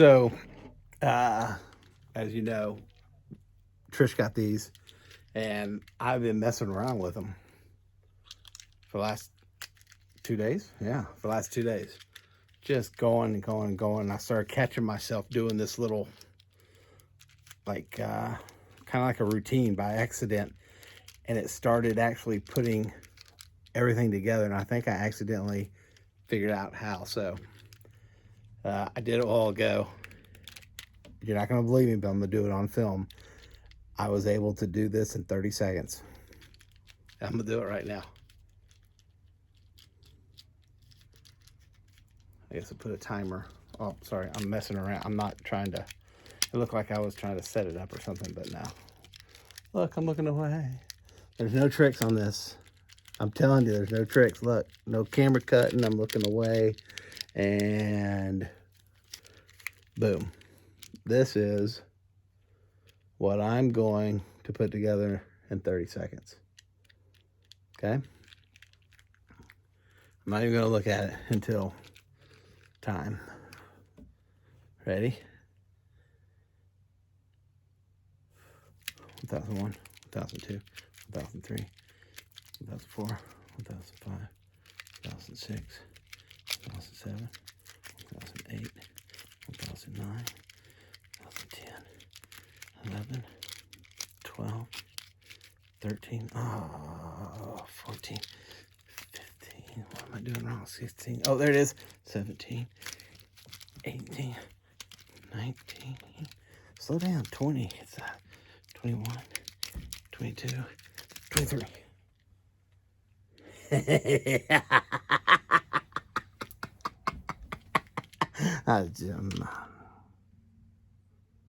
So, as you know, Trish got these, and I've been messing around with them for the last 2 days. Yeah, for the last 2 days. Just going and going and going. I started catching myself doing this little, like, kind of like a routine by accident. And it started actually putting everything together. And I think I accidentally figured out how. So, I did it a while ago. You're not going to believe me, but I'm going to do it on film. I was able to do this in 30 seconds. I'm going to do it right now. I guess I put a timer. Oh, sorry, I'm messing around. I'm not trying to, it looked like I was trying to set it up or something, but no. Look, I'm looking away. There's no tricks on this. I'm telling you, there's no tricks. Look, no camera cutting. I'm looking away. And boom. This is what I'm going to put together in 30 seconds. Okay? I'm not even going to look at it until time. Ready? 1001, 1002, 1003, 1004, 1005, 1006, 2007, 2008, 2009, 2010, 11, 12, 13, 14, 15, what am I doing wrong? 16, oh, there it is, 17, 18, 19, slow down, 20, it's 21, 22, 23.